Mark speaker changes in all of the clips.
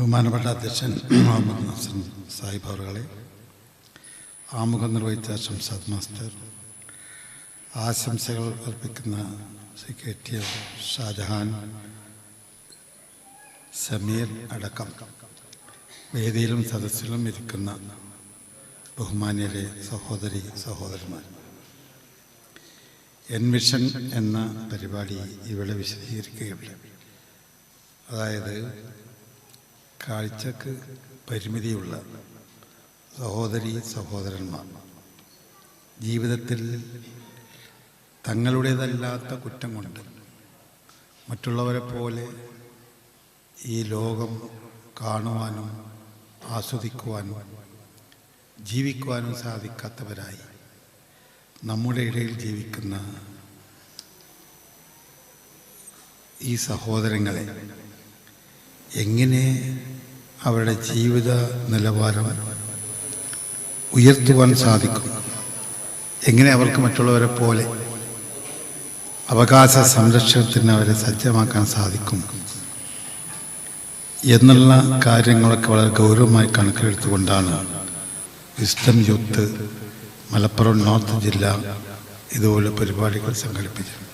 Speaker 1: ബഹുമാനപ്പെട്ട അധ്യക്ഷൻ മുഹമ്മദ് നസർ സാഹിബ് അവറുകളെ, ആമുഖം നിർവഹിച്ച ഷംസാദ് മാസ്റ്റർ, ആശംസകൾ അർപ്പിക്കുന്ന സെക്രട്ടറി ഷാജഹാൻ, സമീർ അടക്കം വേദിയിലും സദസ്സിലും ഇരിക്കുന്ന ബഹുമാന്യരെ, സഹോദരി സഹോദരന്മാർ, എൻവിഷൻ എന്ന പരിപാടി ഇവിടെ വിശദീകരിക്കുകയുണ്ട്. അതായത് കാഴ്ചക്ക് പരിമിതിയുള്ള സഹോദരി സഹോദരന്മാർ ജീവിതത്തിൽ തങ്ങളുടേതല്ലാത്ത കുറ്റം കൊണ്ട് മറ്റുള്ളവരെ പോലെ ഈ ലോകം കാണുവാനും ആസ്വദിക്കുവാനും ജീവിക്കുവാനും സാധിക്കാത്തവരായി നമ്മുടെ ഇടയിൽ ജീവിക്കുന്ന ഈ സഹോദരങ്ങളെ എങ്ങനെ അവരുടെ ജീവിത നിലവാരം ഉയർത്തുവാൻ സാധിക്കും, എങ്ങനെ അവർക്ക് മറ്റുള്ളവരെ പോലെ അവകാശ സംരക്ഷണത്തിന് അവരെ സജ്ജമാക്കാൻ സാധിക്കും എന്നുള്ള കാര്യങ്ങളൊക്കെ വളരെ ഗൗരവമായി കണക്കിലെടുത്തുകൊണ്ടാണ് വിസ്ഡം യൂത്ത് മലപ്പുറം നോർത്ത് ജില്ല ഇതുപോലെ പരിപാടികൾ സംഘടിപ്പിച്ചത്.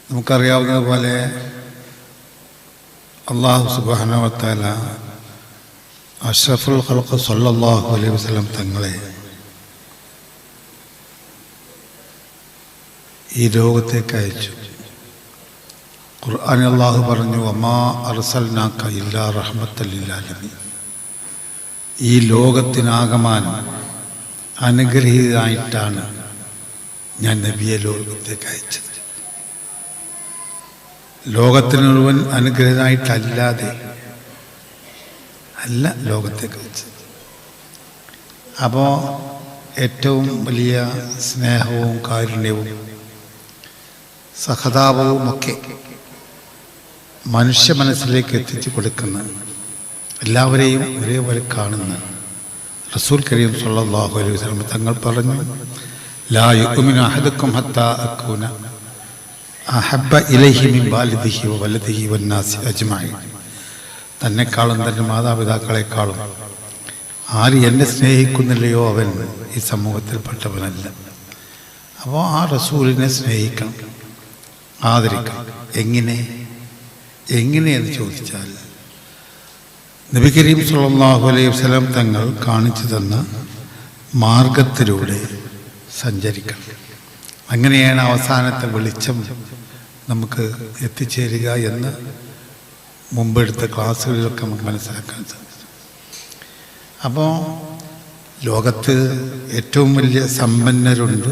Speaker 1: നമുക്കറിയാവുന്നതുപോലെ അല്ലാഹു സുബ്ഹാനഹു വ തആല അഷ്റഫുൽ ഖൽഖ് സ്വല്ലല്ലാഹു അലൈഹി വസല്ലം തങ്ങളെ ഈ ലോകത്തേക്ക് അയച്ചു. ഖുർആനിൽ അല്ലാഹു പറഞ്ഞു, വമാ അർസൽനാക ഇല്ലാ റഹ്മത്തൽ ലിൽ ആലമീൻ. ഈ ലോകത്തിനാകമാനം അനുഗ്രഹീതനായിട്ടാണ് ഞാൻ നബിയെ ലോകത്തേക്ക് അയച്ചത്. ലോകത്തിന് മുഴുവൻ അനുഗ്രഹീതനായിട്ടല്ലാതെ അല്ല ലോകത്തേക്ക് അയച്ചത്. അപ്പോൾ ഏറ്റവും വലിയ സ്നേഹവും കാരുണ്യവും സഹതാപവുമൊക്കെ മനുഷ്യ മനസ്സിലേക്ക് എത്തിച്ചു കൊടുക്കുന്ന, എല്ലാവരെയും ഒരേപോലെ കാണുന്ന റസൂൽ കരീം സ്വല്ലല്ലാഹു അലൈഹി വസല്ലം തങ്ങൾ പറഞ്ഞു, ലാ യുഅ്മിനു അഹദുക്കും ഹത്താ അകൂന അഹബ്ബ ഇലൈഹി മിൻ വാലിദിഹി വ വലദിഹി വന്നാസി അജ്മഈൻ. തന്നെക്കാളും തൻ്റെ മാതാപിതാക്കളെക്കാളും ആര് എന്നെ സ്നേഹിക്കുന്നില്ലയോ അവൻ ഈ സമൂഹത്തിൽപ്പെട്ടവനല്ല. അപ്പോൾ ആ റസൂലിനെ സ്നേഹിക്കണം, ആദരിക്കണം. എങ്ങനെയെന്ന് ചോദിച്ചാൽ നബി കരീം സ്വല്ലല്ലാഹു അലൈഹി വസല്ലം തങ്ങൾ കാണിച്ചു തന്ന മാർഗത്തിലൂടെ സഞ്ചരിക്കണം. അങ്ങനെയാണ് അവസാനത്തെ വെളിച്ചം നമുക്ക് എത്തിച്ചേരുക എന്ന് മുമ്പെടുത്ത ക്ലാസ്സുകളിലൊക്കെ നമുക്ക് മനസ്സിലാക്കാൻ സാധിക്കും. അപ്പോൾ ലോകത്ത് ഏറ്റവും വലിയ സമ്പന്നരുണ്ട്,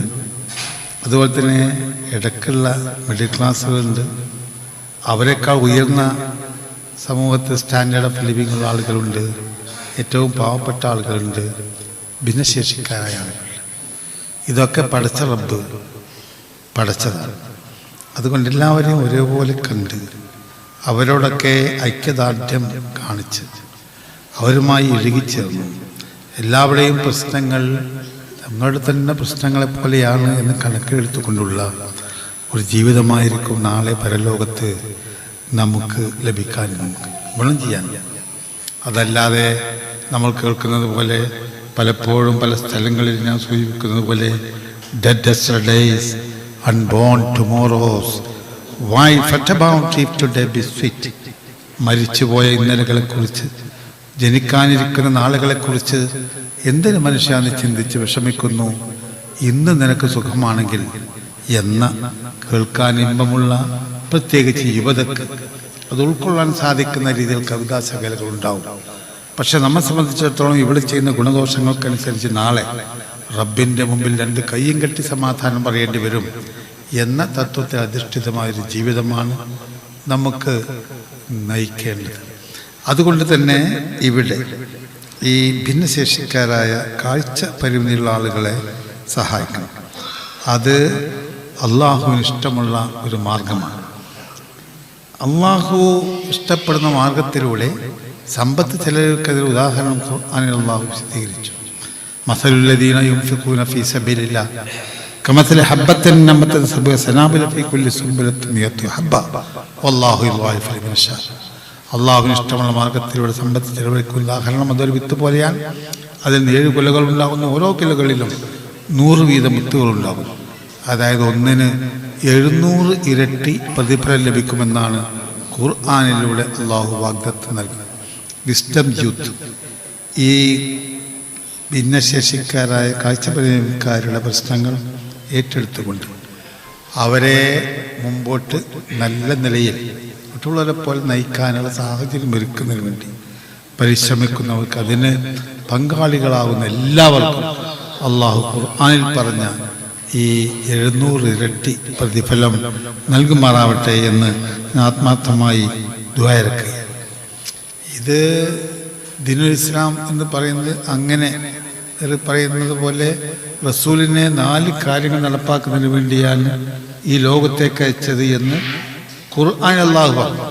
Speaker 1: അതുപോലെ തന്നെ ഇടയ്ക്കുള്ള മിഡിൽ ക്ലാസ്സുകളുണ്ട്, അവരെക്കാൾ ഉയർന്ന സമൂഹത്തിൽ സ്റ്റാൻഡേർഡ് ഓഫ് ലിവിംഗ് ഉള്ള ആളുകളുണ്ട്, ഏറ്റവും പാവപ്പെട്ട ആളുകളുണ്ട്, ഭിന്നശേഷിക്കാരായ ആളുകൾ. ഇതൊക്കെ പടച്ച റബ്ബ് പടച്ചതാണ്. അതുകൊണ്ട് എല്ലാവരെയും ഒരേപോലെ കണ്ട് അവരോടൊക്കെ ഐക്യദാർഢ്യം കാണിച്ച് അവരുമായി ഇഴുകിച്ചേർന്നു എല്ലാവരുടെയും പ്രശ്നങ്ങൾ തങ്ങളുടെ തന്നെ പ്രശ്നങ്ങളെപ്പോലെയാണ് എന്ന് കണക്കിലെടുത്തുകൊണ്ടുള്ള ഒരു ജീവിതമായിരിക്കും നാളെ പരലോകത്ത് നമുക്ക് ലഭിക്കാൻ, നമുക്ക് ഗുണം ചെയ്യാൻ. അതല്ലാതെ നമ്മൾ കേൾക്കുന്നത് പോലെ പലപ്പോഴും പല സ്ഥലങ്ങളിൽ ഞാൻ സൂചിപ്പിക്കുന്നത് പോലെ dead yesterdays, unborn tomorrows, why fret about if today be sweet. മരിച്ചുപോയ ഇന്നലകളെക്കുറിച്ച്, ജനിക്കാനിരിക്കുന്ന നാളുകളെക്കുറിച്ച് എന്തിനു മനുഷ്യാന്ന് ചിന്തിച്ച് വിഷമിക്കുന്നു, ഇന്ന് നിനക്ക് സുഖമാണെങ്കിൽ എന്ന കേൾക്കാൻ ഇമ്പമുള്ള, പ്രത്യേകിച്ച് യുവതക്ക് അത് ഉൾക്കൊള്ളാൻ സാധിക്കുന്ന രീതിയിൽ കവിതാശകലകൾ ഉണ്ടാവും. പക്ഷെ നമ്മെ സംബന്ധിച്ചിടത്തോളം ഇവിടെ ചെയ്യുന്ന ഗുണദോഷങ്ങൾക്കനുസരിച്ച് നാളെ റബ്ബിൻ്റെ മുമ്പിൽ രണ്ട് കയ്യും കെട്ടി സമാധാനം പറയേണ്ടി വരും എന്ന തത്വത്തെ അധിഷ്ഠിതമായൊരു ജീവിതമാണ് നമുക്ക് നയിക്കേണ്ടത്. അതുകൊണ്ട് തന്നെ ഇവിടെ ഈ ഭിന്നശേഷിക്കാരായ കാഴ്ച പരിമിതിയുള്ള ആളുകളെ സഹായിക്കണം. അത് അള്ളാഹുവിന് ഇഷ്ടമുള്ള ഒരു മാർഗമാണ്. അള്ളാഹു ഇഷ്ടപ്പെടുന്ന മാർഗത്തിലൂടെ സമ്പത്ത് ചിലർക്കതിൽ ഉദാഹരണം അള്ളാഹു വിശദീകരിച്ചു. മസലുല്ലദീന യുൻഫിഖൂന ഫീ സബീലില്ലാഹ് കമസലി ഹബ്ബത്തിൻ നബതത് സബഅ സനാബില ഫീ കുല്ലി സുംബലത്തിൻ മിഅത്തു ഹബ്ബ വല്ലാഹു യുളായിഫു ലിമൻ യശാ. അള്ളാഹുവിന് ഇഷ്ടമുള്ള മാർഗത്തിലൂടെ സമ്പത്ത് ചെലവഴിക്കുന്ന ഉദാഹരണം അതൊരു വിത്ത് പോലെയാണ്. അതിൽ 7 കുലകൾ ഉണ്ടാകുന്ന ഓരോ കിലകളിലും 100 വീതം വിത്തുകളുണ്ടാകും. അതായത് ഒന്നിന് 700 ഇരട്ടി പ്രതിഫലം ലഭിക്കുമെന്നാണ് ഖുർആനിലൂടെ അള്ളാഹു വാഗ്ദത്തം നൽകുന്നത്. വിസ്ഡം യൂത്ത് ഈ ഭിന്നശേഷിക്കാരായ കാഴ്ചപരിമിതക്കാരുടെ പ്രശ്നങ്ങൾ ഏറ്റെടുത്തുകൊണ്ട് അവരെ മുമ്പോട്ട് നല്ല നിലയിൽ മറ്റുള്ളവരെ പോലെ നയിക്കാനുള്ള സാഹചര്യം ഒരുക്കുന്നതിന് വേണ്ടി പരിശ്രമിക്കുന്നവർക്ക്, അതിന് പങ്കാളികളാകുന്ന എല്ലാവർക്കും അള്ളാഹു ഖുർആനിൽ പറഞ്ഞ ഈ 700 ഇരട്ടി പ്രതിഫലം നൽകുമാറാവട്ടെ എന്ന് ആത്മാർത്ഥമായി ദുആ ഇറക്കുകയാണ്. ഇത് ദീനുൽ ഇസ്ലാം എന്ന് പറയുന്നത് അങ്ങനെ പറയുന്നത് പോലെ റസൂലിനെ 4 കാര്യങ്ങൾ നടപ്പാക്കുന്നതിന് വേണ്ടിയാണ് ഈ ലോകത്തേക്ക് അയച്ചത് എന്ന് ഖുർആൻ അല്ലാഹു പറഞ്ഞു.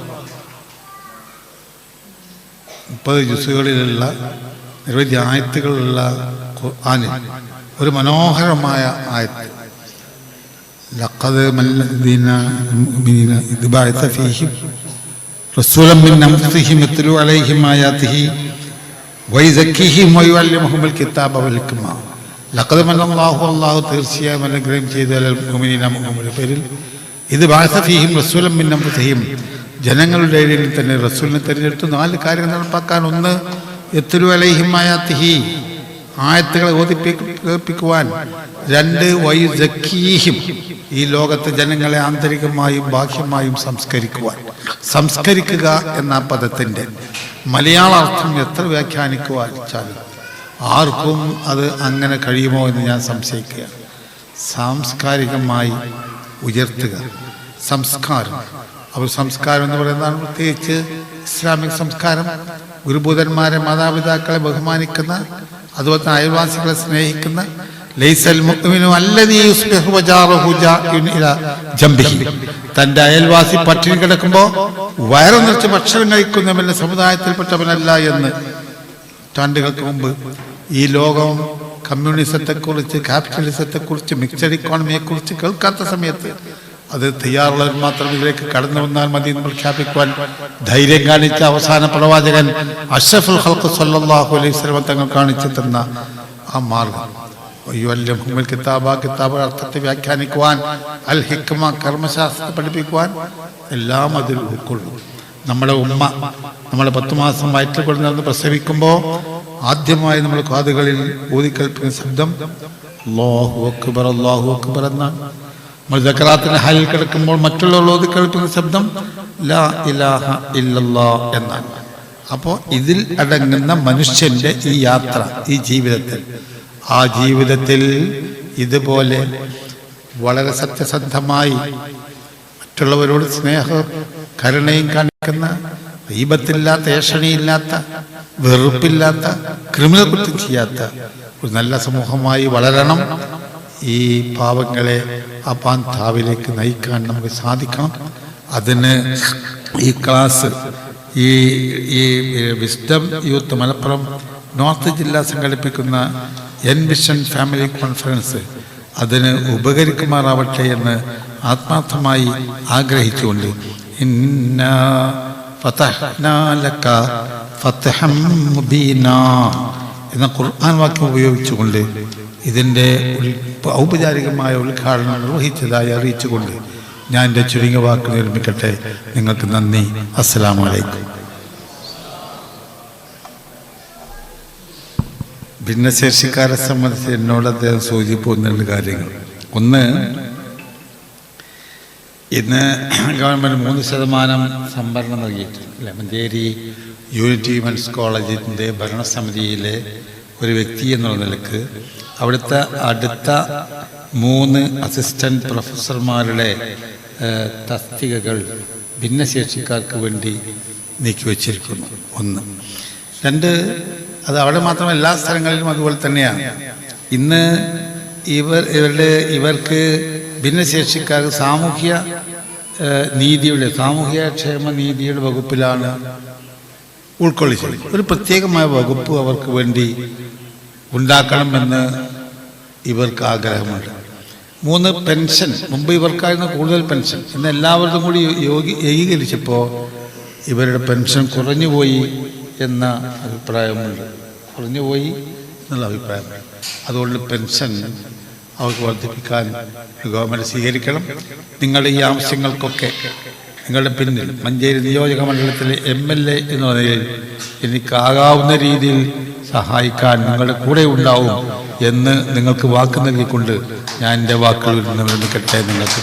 Speaker 1: 30 ജുസുകളിലുള്ള നിരവധി ആയത്തുകളുള്ള ഖുർആനിൽ ഒരു മനോഹരമായ ആയത്ത്, ലഖദ് മല്ലദീന മുഅ്മിനീന ഇദ് ബഅസ ഫീഹിം റസൂലൻ മിൻ അൻഫുസിഹിം യത്ലു അലൈഹിം ആയാതിഹി വയുസക്കിഹിം വയുഅല്ലിമുഹുൽ കിതാബ വൽ ഹിക്മ. ലഖദ് മല്ലല്ലാഹു അല്ലാഹു തീർച്ചയായും അനുഗ്രഹം ചെയ്തു അലൽ മുഅ്മിനീന മുഅ്മിനീന്റെ പേരിൽ ഇദ് ബഅസ ഫീഹിം റസൂലൻ മിൻ അൻഫുസിഹിം ജനങ്ങളുടെ ഇടയിൽ തന്നെ റസൂലിനെ തിരഞ്ഞെടുത്തു 4 കാര്യങ്ങൾ നടപ്പാക്കാൻ. 1 യത്ലു അലൈഹിം ആയാതിഹി ആയത്തുകളെ ഓതിപ്പിക്കുവാൻ. 2 വയുസക്കീഹിം ഈ ലോകത്തെ ജനങ്ങളെ ആന്തരികമായും ബാഹ്യമായും സംസ്കരിക്കുക എന്ന പദത്തിൻ്റെ മലയാള അർത്ഥം എത്ര വ്യാഖ്യാനിക്കുവാച്ചാലും ആർക്കും അത് അങ്ങനെ കഴിയുമോ എന്ന് ഞാൻ സംശയിക്കുകയാണ്. സാംസ്കാരികമായി ഉയർത്തുക, സംസ്കാരം. അപ്പോൾ സംസ്കാരം എന്ന് പറയുന്നതാണ് പ്രത്യേകിച്ച് ഇസ്ലാമിക് സംസ്കാരം. ഗുരുഭൂതന്മാരെ, മാതാപിതാക്കളെ ബഹുമാനിക്കുന്ന, അതുപോലെ തന്നെ അയൽവാസികളെ സ്നേഹിക്കുന്ന. ലൈസൽ മുഅ്മിനു അല്ലദീ യുസ്ബിഹു വജാറുഹു ജാഇൻ ഇലാ ജംബിഹി. തൻ്റെ അയൽവാസി പട്ടിണി കിടക്കുമ്പോൾ വയറു നിറച്ച് ഭക്ഷണം കഴിക്കുന്നവന്റെ സമുദായത്തിൽപ്പെട്ടവനല്ല എന്ന് നൂറ്റാണ്ടുകൾക്ക് മുമ്പ് ഈ ലോകം കമ്മ്യൂണിസത്തെക്കുറിച്ച്, ക്യാപിറ്റലിസത്തെക്കുറിച്ച്, മിക്സഡ് ഇക്കോണമിയെക്കുറിച്ച് കേൾക്കാത്ത സമയത്ത് അത് തയ്യാറുള്ളവർ മാത്രം ഇതിലേക്ക് കടന്നു വന്നാൽ മതി എന്ന് പ്രഖ്യാപിക്കുവാൻ ധൈര്യം കാണിച്ച അവസാന പ്രവാചകൻ അഷ്റഫുൽ ഖൽഖ് സല്ലല്ലാഹു അലൈഹി വസല്ലം തങ്ങൾ കാണിച്ചു തന്ന ആ മാർഗം, കിതാബ് അർത്ഥത്തെ വ്യാഖ്യാനിക്കുവാൻ, അൽ ഹിക്മ കർമ്മശാസ്ത്രത്തെ പഠിപ്പിക്കുവാൻ എല്ലാം അതിൽ ഉൾക്കൊള്ളും. നമ്മുടെ ഉമ്മ നമ്മളെ 10 മാസം വയറ്റിൽ കൊണ്ടുവന്ന് പ്രസവിക്കുമ്പോൾ ആദ്യമായി നമ്മൾ കാതുകളിൽ ഊതിക്കേൽപ്പിക്കുന്ന ശബ്ദം അല്ലാഹു അക്ബർ, അല്ലാഹു അക്ബർ എന്നാണ്. നമ്മൾ സക്കറാത്തിന്റെ ഹാലിൽ കിടക്കുമ്പോൾ മറ്റുള്ളവർ ഊതിക്കേൽപ്പിക്കുന്ന ശബ്ദം ലാ ഇലാഹ ഇല്ലല്ലാഹ് എന്നാണ്. അപ്പോൾ ഇതിൽ അടങ്ങുന്ന മനുഷ്യന്റെ ഈ യാത്ര, ഈ ജീവിതത്തിൽ ഇതുപോലെ വളരെ സത്യസന്ധമായി മറ്റുള്ളവരോട് സ്നേഹവും കരുണയും കാണിക്കുന്ന, ദീപത്തില്ലാത്ത, ഏഷണിയില്ലാത്ത, വെറുപ്പില്ലാത്ത, ക്രിമിനൽ കുറ്റം ചെയ്യാത്ത ഒരു നല്ല സമൂഹമായി വളരണം. ഈ പാവങ്ങളെ ആ പാന്താവിലേക്ക് നയിക്കാൻ നമുക്ക് സാധിക്കണം. അതിന് ഈ ക്ലാസ്, ഈ വിസ്ഡം യൂത്ത് മലപ്പുറം നോർത്ത് ജില്ല സംഘടിപ്പിക്കുന്ന എൻവിഷൻ ഫാമിലി കോൺഫറൻസ് അതിന് ഉപകരിക്കുമാറാവട്ടെ എന്ന് ആത്മാർത്ഥമായി ആഗ്രഹിച്ചുകൊണ്ട് ഇന്നാ ഫതഹ്നാ ലക ഫതഹം മുബീനാ എന്ന ഖുർആൻ വാക്യം ഉപയോഗിച്ചുകൊണ്ട് ഇതിൻ്റെ ഔപചാരികമായ ഉദ്ഘാടനം നിർവഹിച്ചതായി അറിയിച്ചുകൊണ്ട് ഞാൻ എൻ്റെ ചുരുങ്ങിയ വാക്ക് നിർമ്മിക്കട്ടെ. നിങ്ങൾക്ക് നന്ദി. അസ്സലാമു അലൈക്കും. ഭിന്നശേഷിക്കാരെ സംബന്ധിച്ച് എന്നോട് അദ്ദേഹം സൂചിപ്പിക്കുന്ന 2 കാര്യങ്ങൾ. ഒന്ന്, ഇന്ന് ഗവൺമെൻറ് 3% സംവരണം നൽകിയിട്ടുണ്ട്. മഞ്ചേരി യൂണിറ്റി വിമൻസ് കോളേജിൻ്റെ ഭരണസമിതിയിലെ ഒരു വ്യക്തി എന്നുള്ള നിലക്ക് അവിടുത്തെ അടുത്ത 3 അസിസ്റ്റൻറ്റ് പ്രൊഫസർമാരുടെ തസ്തികകൾ ഭിന്നശേഷിക്കാർക്ക് വേണ്ടി നീക്കിവെച്ചിരിക്കുന്നു. 1. 2, അത് അവിടെ മാത്രമല്ല, എല്ലാ സ്ഥലങ്ങളിലും അതുപോലെ തന്നെയാണ്. ഇന്ന് ഇവർക്ക് ഭിന്നശേഷിക്കാർക്ക് സാമൂഹ്യക്ഷേമ നീതിയുടെ വകുപ്പിലാണ് ഉൾക്കൊള്ളിച്ചത്. ഒരു പ്രത്യേകമായ വകുപ്പ് അവർക്ക് വേണ്ടി ഉണ്ടാക്കണമെന്ന് ഇവർക്ക് ആഗ്രഹമുണ്ട്. 3, പെൻഷൻ. മുമ്പ് ഇവർക്കായിരുന്നു കൂടുതൽ പെൻഷൻ. ഇന്ന് എല്ലാവരും കൂടി ഏകീകരിച്ചപ്പോൾ ഇവരുടെ പെൻഷൻ കുറഞ്ഞുപോയി എന്ന അഭിപ്രായമുണ്ട്, കുറഞ്ഞുപോയി എന്നുള്ള അഭിപ്രായമുണ്ട്. അതുകൊണ്ട് പെൻഷൻ അവർക്ക് വർദ്ധിപ്പിക്കാൻ ഗവൺമെൻറ് സ്വീകരിക്കണം. നിങ്ങളുടെ ഈ ആവശ്യങ്ങൾക്കൊക്കെ നിങ്ങളുടെ പിന്നിൽ മഞ്ചേരി നിയോജക മണ്ഡലത്തിലെ MLA എന്ന നിലയിൽ എനിക്കാകാവുന്ന രീതിയിൽ സഹായിക്കാൻ നിങ്ങളുടെ കൂടെ ഉണ്ടാവും എന്ന് നിങ്ങൾക്ക് വാക്ക് നൽകിക്കൊണ്ട് ഞാൻ എൻ്റെ വാക്കുകളിൽ നിന്ന് നിൽക്കട്ടെ. നിങ്ങൾക്ക്